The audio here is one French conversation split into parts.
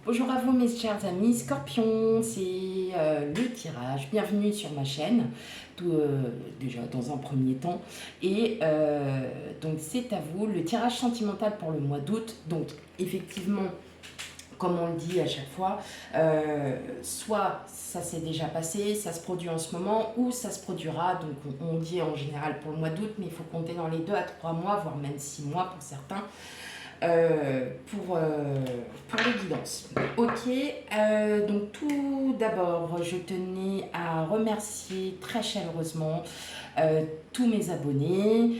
Bonjour à vous mes chers amis Scorpions, c'est le tirage. Bienvenue sur ma chaîne, déjà dans un premier temps. Et donc c'est à vous, le tirage sentimental pour le mois d'août. Donc effectivement, comme on le dit à chaque fois, soit ça s'est déjà passé, ça se produit en ce moment, ou ça se produira. Donc on dit en général pour le mois d'août, mais il faut compter dans les 2 à 3 mois, voire même 6 mois pour certains. Pour les guidances. Ok, donc tout d'abord, je tenais à remercier très chaleureusement tous mes abonnés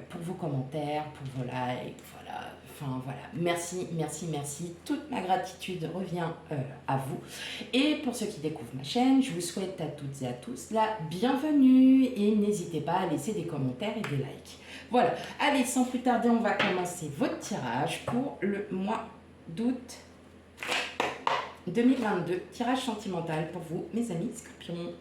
pour vos commentaires, pour vos likes, voilà. Enfin voilà, merci, merci, merci. Toute ma gratitude revient à vous. Et pour ceux qui découvrent ma chaîne, je vous souhaite à toutes et à tous la bienvenue et n'hésitez pas à laisser des commentaires et des likes. Voilà, allez, sans plus tarder, on va commencer votre tirage pour le mois d'août 2022. Tirage sentimental pour vous, mes amis Scorpions.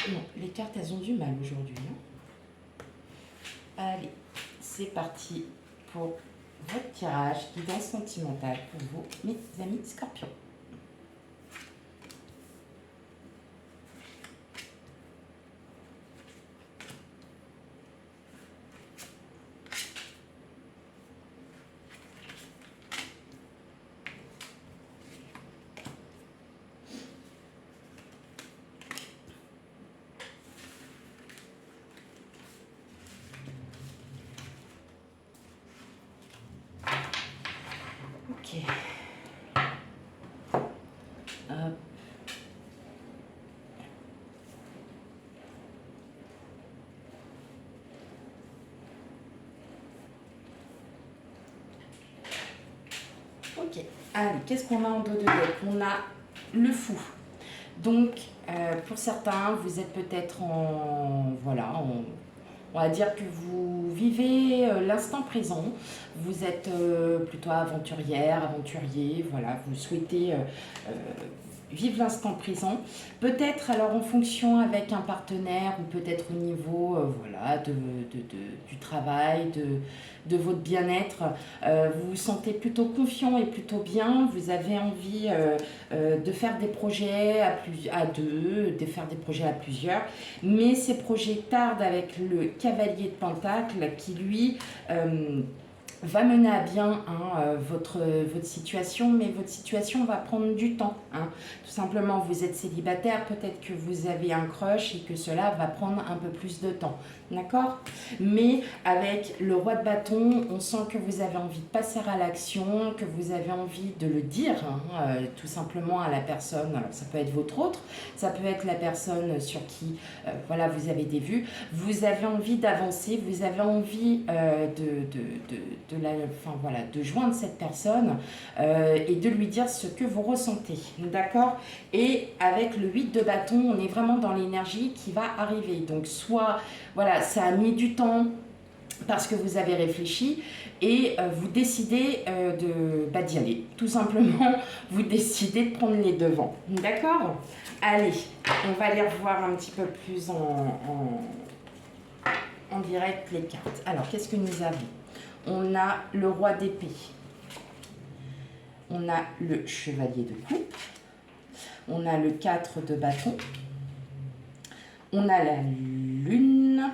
Non, les cartes, elles ont du mal aujourd'hui. Allez, c'est parti pour votre tirage guidance sentimentale pour vous, mes amis Scorpions. Ok. Hop. Ok. Allez, qu'est-ce qu'on a en dos de deck? On a le fou. Donc, pour certains, vous êtes peut-être on va dire que vous vivez l'instant présent. Vous êtes plutôt aventurière, aventurier, voilà, vous souhaitez vivre l'instant présent. Peut-être alors en fonction avec un partenaire ou peut-être au niveau voilà, du travail, de votre bien-être. Vous vous sentez plutôt confiant et plutôt bien. Vous avez envie de faire des projets à deux, de faire des projets à plusieurs. Mais ces projets tardent avec le cavalier de Pentacle qui lui va mener à bien votre situation, mais votre situation va prendre du temps. Tout simplement, vous êtes célibataire, peut-être que vous avez un crush et que cela va prendre un peu plus de temps. D'accord? Mais avec le roi de bâton, on sent que vous avez envie de passer à l'action, que vous avez envie de le dire tout simplement à la personne. Alors, ça peut être votre autre, ça peut être la personne sur qui voilà, vous avez des vues. Vous avez envie d'avancer, vous avez envie de joindre cette personne et de lui dire ce que vous ressentez. D'accord? Et avec le 8 de bâton, on est vraiment dans l'énergie qui va arriver. Donc soit, voilà, ça a mis du temps parce que vous avez réfléchi et vous décidez d'y aller. Tout simplement, vous décidez de prendre les devants. D'accord? Allez, on va aller revoir un petit peu plus en direct les cartes. Alors, qu'est-ce que nous avons? On a le roi d'épée. On a le chevalier de coupe. On a le 4 de bâton. On a la lune.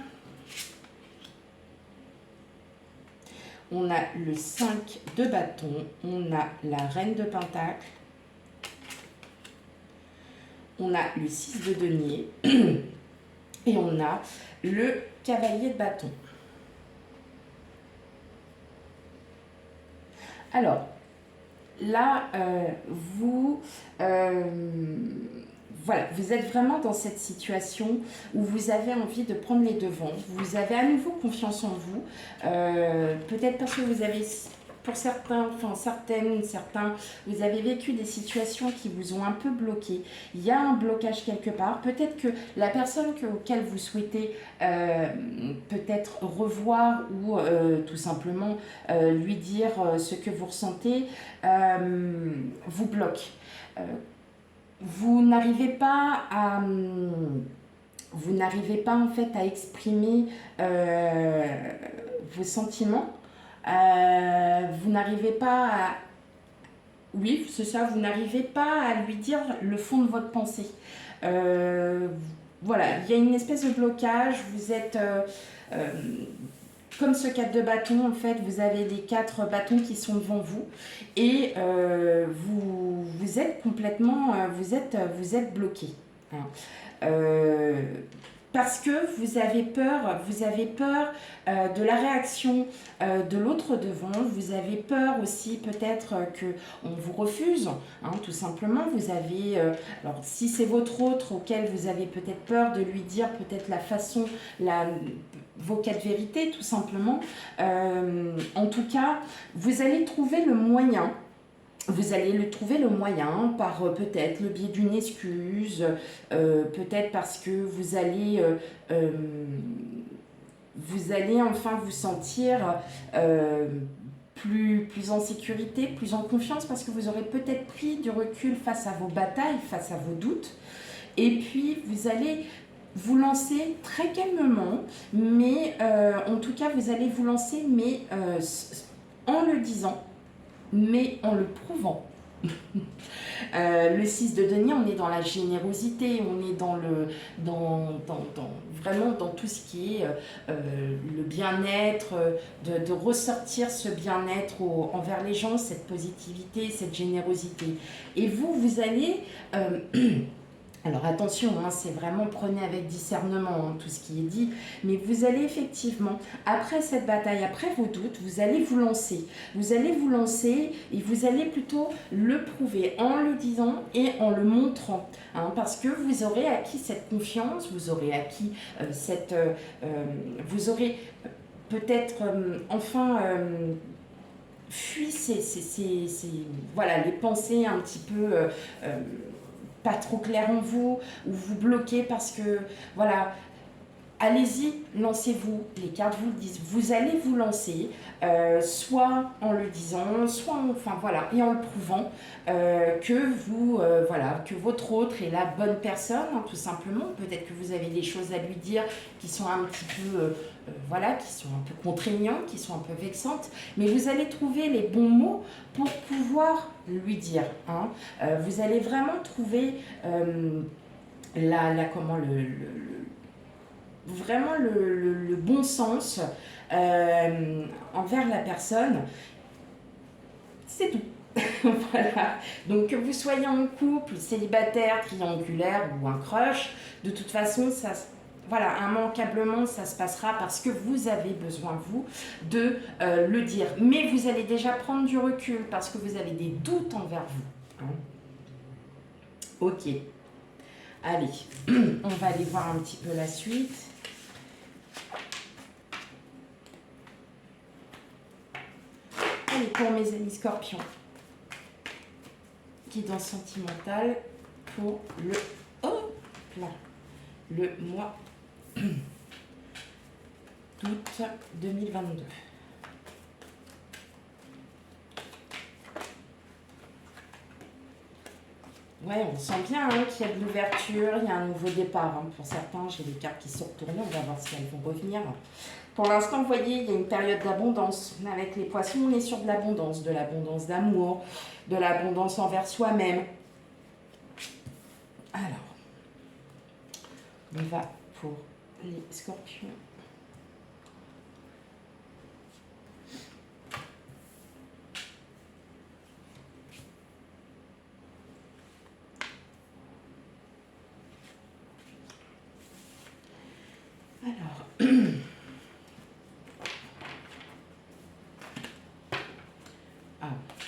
On a le 5 de bâton. On a la reine de pentacle. On a le 6 de denier. Et on a le cavalier de bâton. Alors, là, voilà, vous êtes vraiment dans cette situation où vous avez envie de prendre les devants. Vous avez à nouveau confiance en vous. Peut-être parce que vous avez pour certains, enfin certains, vous avez vécu des situations qui vous ont un peu bloqué. Il y a un blocage quelque part. Peut-être que la personne auquel vous souhaitez peut-être revoir ou tout simplement lui dire ce que vous ressentez vous bloque. Vous n'arrivez pas à vous n'arrivez pas en fait à exprimer vos sentiments. Vous n'arrivez pas à... Oui, c'est ça, vous n'arrivez pas à lui dire le fond de votre pensée. Voilà, il y a une espèce de blocage, vous êtes... comme ce 4 de bâton, en fait, vous avez les 4 bâtons qui sont devant vous et vous êtes complètement... vous êtes bloqué. Hein. Parce que vous avez peur de la réaction de l'autre devant, vous avez peur aussi peut-être qu'on vous refuse, hein, tout simplement. Vous avez, alors si c'est votre autre auquel vous avez peut-être peur de lui dire peut-être la façon, vos 4 vérités, tout simplement. En tout cas, vous allez trouver le moyen. Vous allez trouver le moyen par peut-être le biais d'une excuse, peut-être parce que vous allez enfin vous sentir plus en sécurité, plus en confiance, parce que vous aurez peut-être pris du recul face à vos batailles, face à vos doutes. Et puis vous allez vous lancer très calmement, mais en tout cas vous allez vous lancer, mais en le disant, mais en le prouvant. Le 6 de denier, on est dans la générosité, on est vraiment dans tout ce qui est le bien-être, de ressortir ce bien-être envers les gens, cette positivité, cette générosité. Et vous allez... alors attention, hein, c'est vraiment, prenez avec discernement hein, tout ce qui est dit, mais vous allez effectivement, après cette bataille, après vos doutes, vous allez vous lancer. Vous allez vous lancer et vous allez plutôt le prouver en le disant et en le montrant. Hein, parce que vous aurez acquis cette confiance, vous aurez acquis vous aurez peut-être enfin... fui voilà, les pensées un petit peu... pas trop clair en vous, ou vous bloquez parce que, voilà, allez-y, lancez-vous, les cartes vous le disent, vous allez vous lancer, soit en le disant, soit, enfin voilà, et en le prouvant que vous, voilà, que votre autre est la bonne personne, hein, tout simplement. Peut-être que vous avez des choses à lui dire qui sont un petit peu, voilà, qui sont un peu contraignantes, qui sont un peu vexantes, mais vous allez trouver les bons mots pour pouvoir lui dire. Hein. Vous allez vraiment trouver vraiment le bon sens envers la personne. C'est tout. Voilà. Donc que vous soyez en couple, célibataire, triangulaire ou un crush, de toute façon, ça, voilà, immanquablement, ça se passera parce que vous avez besoin, vous, de le dire. Mais vous allez déjà prendre du recul parce que vous avez des doutes envers vous. Hein. Ok. Allez, on va aller voir un petit peu la suite. Allez, pour mes amis scorpions, guidance sentimentale pour le mois d'août 2022. Ouais, on sent bien hein, qu'il y a de l'ouverture, il y a un nouveau départ. Hein. Pour certains, j'ai des cartes qui sont retournées, on va voir si elles vont revenir. Pour l'instant, vous voyez, il y a une période d'abondance. Avec les poissons, on est sur de l'abondance d'amour, de l'abondance envers soi-même. Alors, on va pour les scorpions.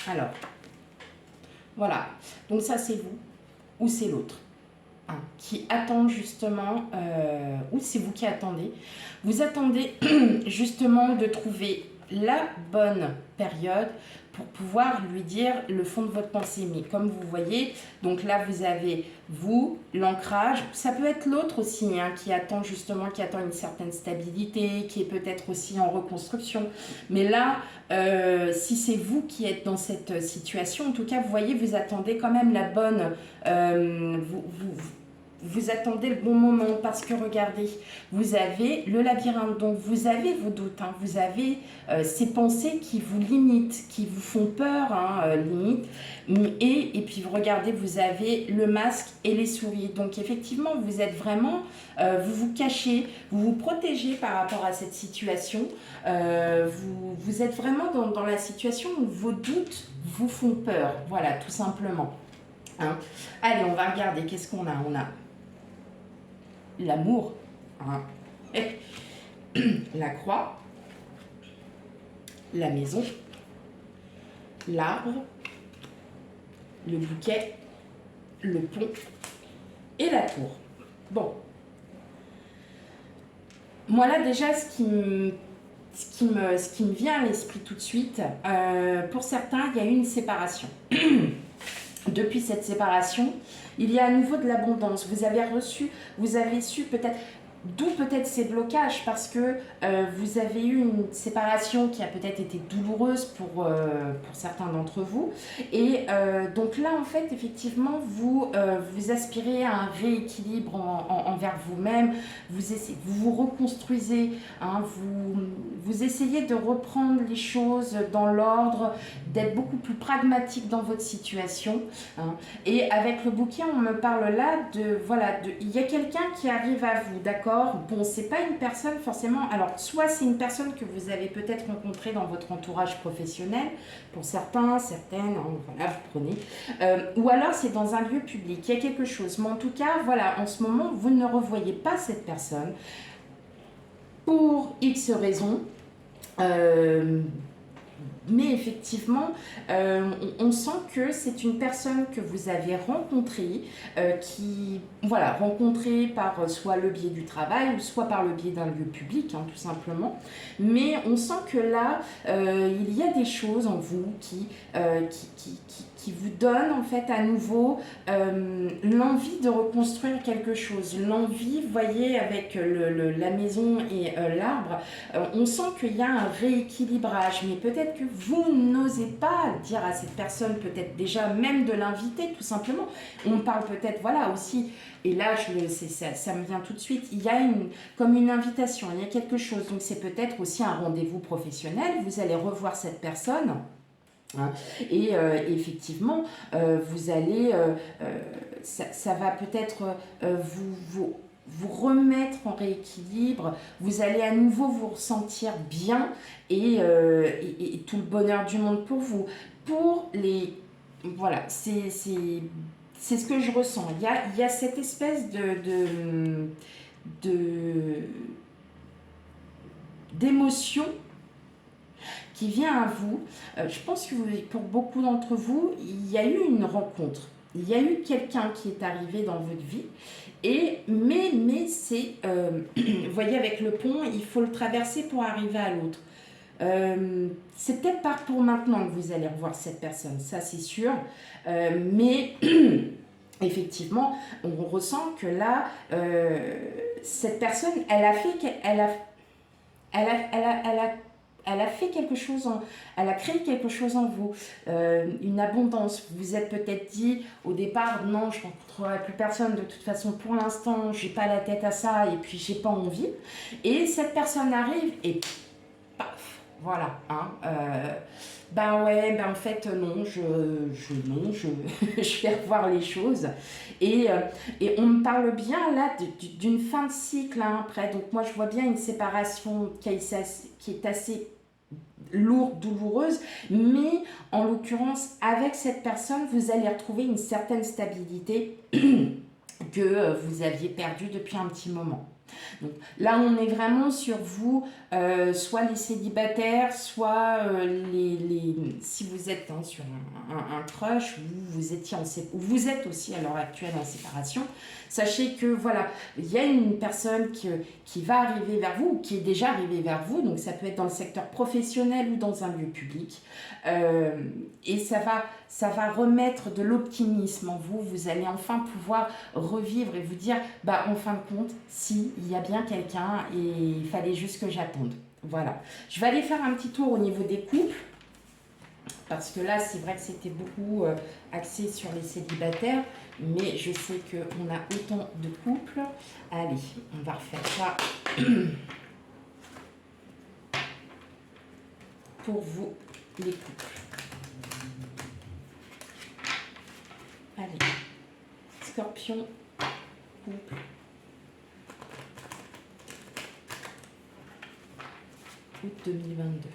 Alors, voilà. Donc ça, c'est vous ou c'est l'autre hein, qui attend justement, ou c'est vous qui attendez. Vous attendez justement de trouver la bonne période pour pouvoir lui dire le fond de votre pensée. Mais comme vous voyez, donc là vous avez vous, l'ancrage, ça peut être l'autre aussi hein, qui attend justement, qui attend une certaine stabilité, qui est peut-être aussi en reconstruction. Mais là, si c'est vous qui êtes dans cette situation, en tout cas vous voyez, vous attendez quand même la bonne, vous attendez le bon moment parce que regardez, vous avez le labyrinthe, donc vous avez vos doutes, hein, vous avez ces pensées qui vous limitent, qui vous font peur, hein, limite. Et puis regardez, vous avez le masque et les souris. Donc effectivement, vous êtes vraiment, vous vous cachez, vous vous protégez par rapport à cette situation. Vous êtes vraiment dans la situation où vos doutes vous font peur. Voilà, tout simplement. Hein. Allez, on va regarder, qu'est-ce qu'on a? On a l'amour, hein. La croix, la maison, l'arbre, le bouquet, le pont et la tour. Bon, moi là déjà ce qui me vient à l'esprit tout de suite, pour certains il y a eu une séparation. Depuis cette séparation, il y a à nouveau de l'abondance. Vous avez su peut-être, d'où peut-être ces blocages, parce que vous avez eu une séparation qui a peut-être été douloureuse pour certains d'entre vous. Et donc là, en fait, effectivement, vous aspirez à un rééquilibre envers vous-même. Vous vous reconstruisez, hein, vous essayez de reprendre les choses dans l'ordre, d'être beaucoup plus pragmatique dans votre situation. Hein. Et avec le bouquet, on me parle là il y a quelqu'un qui arrive à vous, d'accord? Bon, c'est pas une personne forcément, alors soit c'est une personne que vous avez peut-être rencontrée dans votre entourage professionnel, pour certains, certaines, hein, voilà, vous prenez, ou alors c'est dans un lieu public, il y a quelque chose. Mais en tout cas, voilà, en ce moment, vous ne revoyez pas cette personne pour X raisons. Mais effectivement, on sent que c'est une personne que vous avez rencontrée, rencontrée par soit le biais du travail, ou soit par le biais d'un lieu public, hein, tout simplement. Mais on sent que là, il y a des choses en vous qui vous donnent en fait à nouveau l'envie de reconstruire quelque chose. L'envie, vous voyez, avec la maison et l'arbre, on sent qu'il y a un rééquilibrage, mais peut-être que vous n'osez pas dire à cette personne, peut-être déjà même de l'inviter tout simplement. On parle peut-être, voilà aussi, et là ça me vient tout de suite, il y a comme une invitation, il y a quelque chose, donc c'est peut-être aussi un rendez-vous professionnel, vous allez revoir cette personne. Hein. Et effectivement, vous allez, ça va peut-être vous remettre en rééquilibre, vous allez à nouveau vous ressentir bien et tout le bonheur du monde pour vous. Pour les... Voilà, c'est ce que je ressens. Il y a cette espèce d'émotion qui vient à vous. Je pense que pour beaucoup d'entre vous, il y a eu une rencontre. Il y a eu quelqu'un qui est arrivé dans votre vie. Mais c'est... vous voyez, avec le pont, il faut le traverser pour arriver à l'autre. C'est peut-être pas pour maintenant que vous allez revoir cette personne, ça c'est sûr. Mais... effectivement, on ressent que là, cette personne, elle a fait quelque chose, elle a créé quelque chose en vous, une abondance. Vous vous êtes peut-être dit au départ, non, je ne rencontrerai plus personne de toute façon pour l'instant, j'ai pas la tête à ça et puis j'ai pas envie. Et cette personne arrive et paf, voilà. Hein, en fait non, je vais revoir les choses et on me parle bien là d'une fin de cycle, hein, après. Donc moi je vois bien une séparation qui est assez lourde, douloureuse, mais en l'occurrence avec cette personne vous allez retrouver une certaine stabilité que vous aviez perdue depuis un petit moment. Donc là, on est vraiment sur vous, soit les célibataires, soit si vous êtes sur un crush, ou vous êtes aussi à l'heure actuelle en séparation. Sachez que voilà, il y a une personne qui va arriver vers vous, ou qui est déjà arrivée vers vous, donc ça peut être dans le secteur professionnel ou dans un lieu public. Et ça va remettre de l'optimisme en vous. Vous allez enfin pouvoir revivre et vous dire, bah en fin de compte, si, il y a bien quelqu'un et il fallait juste que j'attende. Voilà. Je vais aller faire un petit tour au niveau des couples, parce que là, c'est vrai que c'était beaucoup axé sur les célibataires, mais je sais qu'on a autant de couples. Allez, on va refaire ça pour vous, les couples. Allez, Scorpion, couple. Août 2022.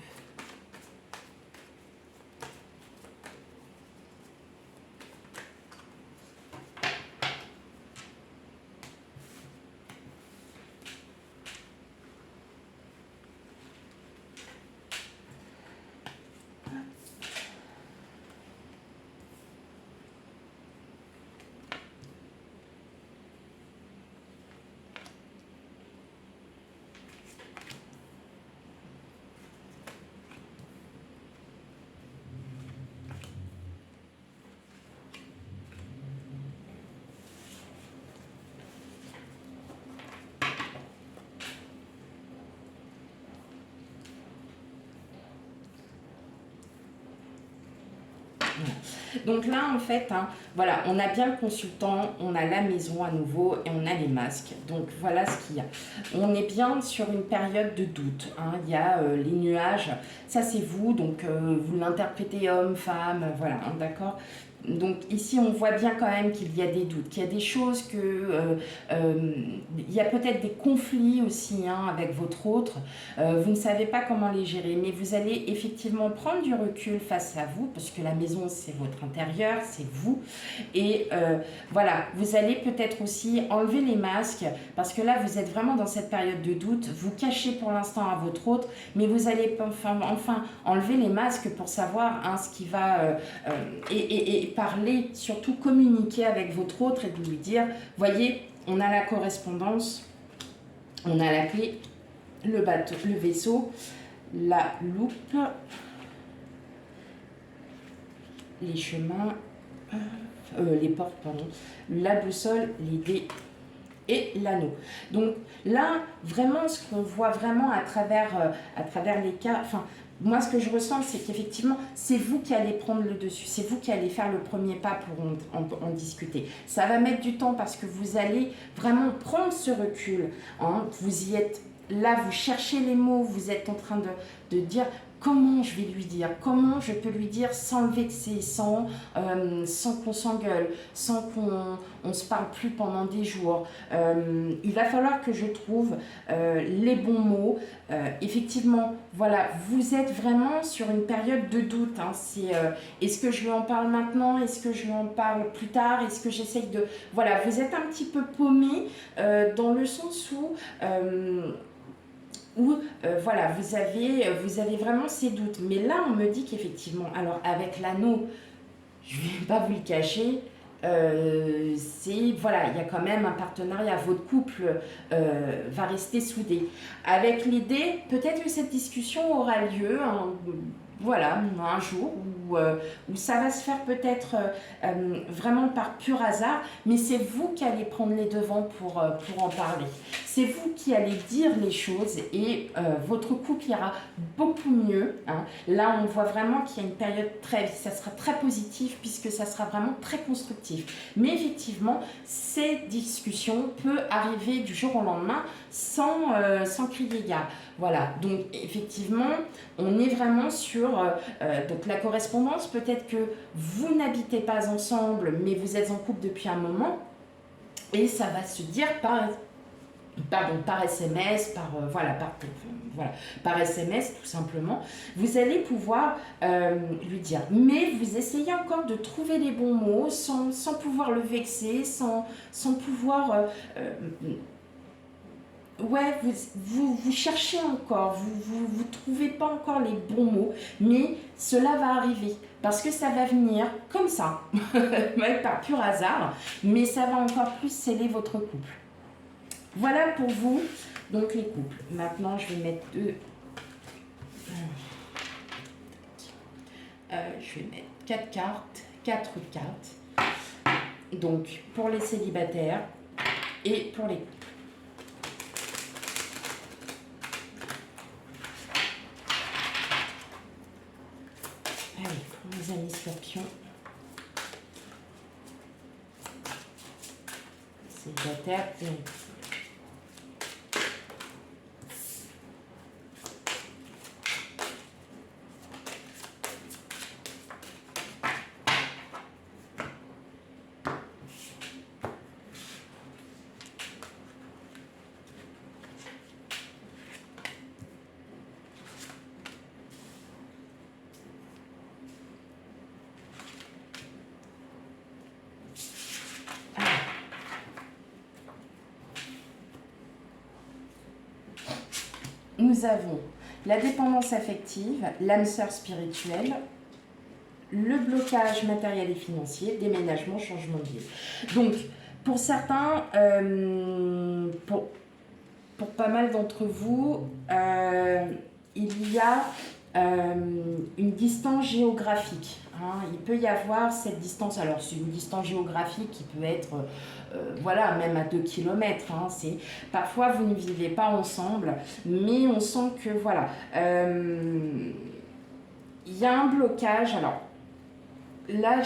Donc là, en fait, voilà, on a bien le consultant, on a la maison à nouveau et on a les masques. Donc voilà ce qu'il y a. On est bien sur une période de doute. Il y a les nuages, ça c'est vous, donc vous l'interprétez homme, femme, voilà, d'accord. Donc ici, on voit bien quand même qu'il y a des doutes, qu'il y a des choses il y a peut-être des conflits aussi avec votre autre. Vous ne savez pas comment les gérer, mais vous allez effectivement prendre du recul face à vous, parce que la maison, c'est votre intérieur, c'est vous. Et voilà, vous allez peut-être aussi enlever les masques, parce que là, vous êtes vraiment dans cette période de doute. Vous cachez pour l'instant à votre autre, mais vous allez enfin enlever les masques pour savoir ce qui va... et parler, surtout communiquer avec votre autre et de lui dire, voyez, on a la correspondance, on a la clé, le bateau, le vaisseau, la loupe, les chemins, les portes, pardon, la boussole, les dés et l'anneau. Donc là, vraiment, ce qu'on voit vraiment à travers les cas, moi, ce que je ressens, c'est qu'effectivement, c'est vous qui allez prendre le dessus, c'est vous qui allez faire le premier pas pour en discuter. Ça va mettre du temps parce que vous allez vraiment prendre ce recul. Vous y êtes là, vous cherchez les mots, vous êtes en train de dire comment je vais lui dire, comment je peux lui dire sans le vexer, sans qu'on s'engueule, sans qu'on se parle plus pendant des jours. Il va falloir que je trouve les bons mots. Effectivement, voilà, vous êtes vraiment sur une période de doute. Est-ce que je lui en parle maintenant? Est-ce que je lui en parle plus tard? Est-ce que j'essaye de... Voilà, vous êtes un petit peu paumé dans le sens où voilà, vous avez vraiment ces doutes. Mais là, on me dit qu'effectivement, alors avec l'anneau, je ne vais pas vous le cacher, voilà, il y a quand même un partenariat, votre couple va rester soudé. Avec l'idée, peut-être que cette discussion aura lieu voilà, un jour où ça va se faire peut-être vraiment par pur hasard, mais c'est vous qui allez prendre les devants pour en parler. C'est vous qui allez dire les choses et votre couple ira beaucoup mieux. Là, on voit vraiment qu'il y a une période ça sera très positif puisque ça sera vraiment très constructif. Mais effectivement, cette discussion peut arriver du jour au lendemain sans crier gare. Voilà, donc effectivement, on est vraiment sur donc la correspondance. Peut-être que vous n'habitez pas ensemble, mais vous êtes en couple depuis un moment, et ça va se dire par SMS, par SMS tout simplement. Vous allez pouvoir lui dire, mais vous essayez encore de trouver les bons mots sans pouvoir le vexer, sans pouvoir Ouais, vous cherchez encore, vous trouvez pas encore les bons mots, mais cela va arriver parce que ça va venir comme ça, ouais, par pur hasard, mais ça va encore plus sceller votre couple. Voilà pour vous, donc les couples. Maintenant, je vais mettre je vais mettre 4 cartes, 4 cartes. Donc pour les célibataires et pour les couples. Allez, pour mes amis scorpions. Célibataires et couples. Nous avons la dépendance affective, l'âme sœur spirituelle, le blocage matériel et financier, déménagement, changement de vie. Donc, pour certains, pour pas mal d'entre vous, il y a une distance géographique. Hein. Il peut y avoir cette distance, alors c'est une distance géographique qui peut être, voilà, même à 2 km. Hein. Parfois, vous ne vivez pas ensemble, mais on sent que, voilà, il y a un blocage. Alors, là,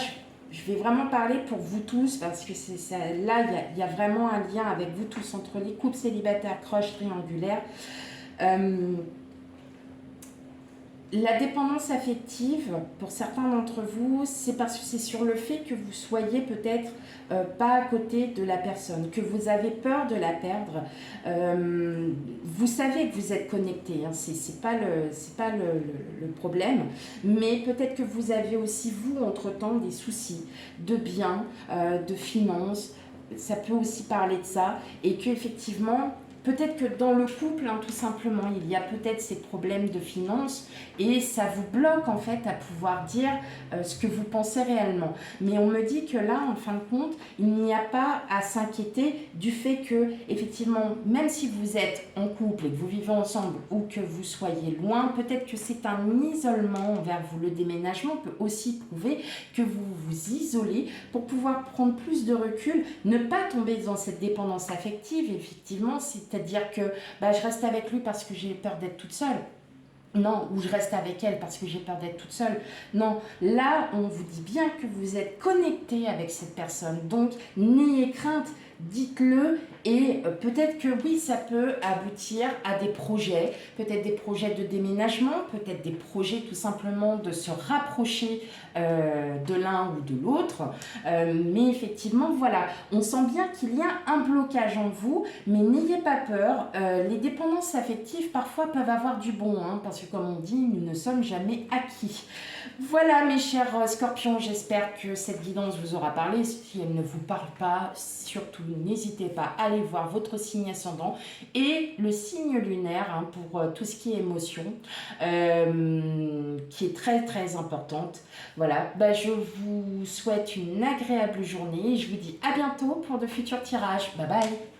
je vais vraiment parler pour vous tous, parce que là, il y a vraiment un lien avec vous tous, entre les couples célibataires, croches, triangulaires. La dépendance affective, pour certains d'entre vous, c'est parce que c'est sur le fait que vous soyez peut-être pas à côté de la personne, que vous avez peur de la perdre. Vous savez que vous êtes connecté, hein, c'est pas le problème, mais peut-être que vous avez aussi, vous, entre-temps, des soucis de biens, de finances. Ça peut aussi parler de ça, et qu'effectivement, peut-être que dans le couple, hein, tout simplement, il y a peut-être ces problèmes de finances et ça vous bloque en fait à pouvoir dire ce que vous pensez réellement. Mais on me dit que là, en fin de compte, il n'y a pas à s'inquiéter du fait que, effectivement, même si vous êtes en couple et que vous vivez ensemble ou que vous soyez loin, peut-être que c'est un isolement envers vous. Le déménagement peut aussi prouver que vous vous isolez pour pouvoir prendre plus de recul, ne pas tomber dans cette dépendance affective, effectivement, c'est-à-dire que je reste avec lui parce que j'ai peur d'être toute seule. Non, ou je reste avec elle parce que j'ai peur d'être toute seule. Non, là, on vous dit bien que vous êtes connecté avec cette personne. Donc, n'ayez crainte, dites-le. Et peut-être que oui, ça peut aboutir à des projets, peut-être des projets de déménagement, peut-être des projets tout simplement de se rapprocher de l'un ou de l'autre. Mais effectivement, voilà, on sent bien qu'il y a un blocage en vous, mais n'ayez pas peur. Les dépendances affectives parfois peuvent avoir du bon, hein, parce que comme on dit, nous ne sommes jamais acquis. Voilà mes chers scorpions, j'espère que cette guidance vous aura parlé. Si elle ne vous parle pas, surtout n'hésitez pas à aller voir votre signe ascendant et le signe lunaire, hein, pour tout ce qui est émotion, qui est très très importante. Voilà, je vous souhaite une agréable journée et je vous dis à bientôt pour de futurs tirages. Bye bye.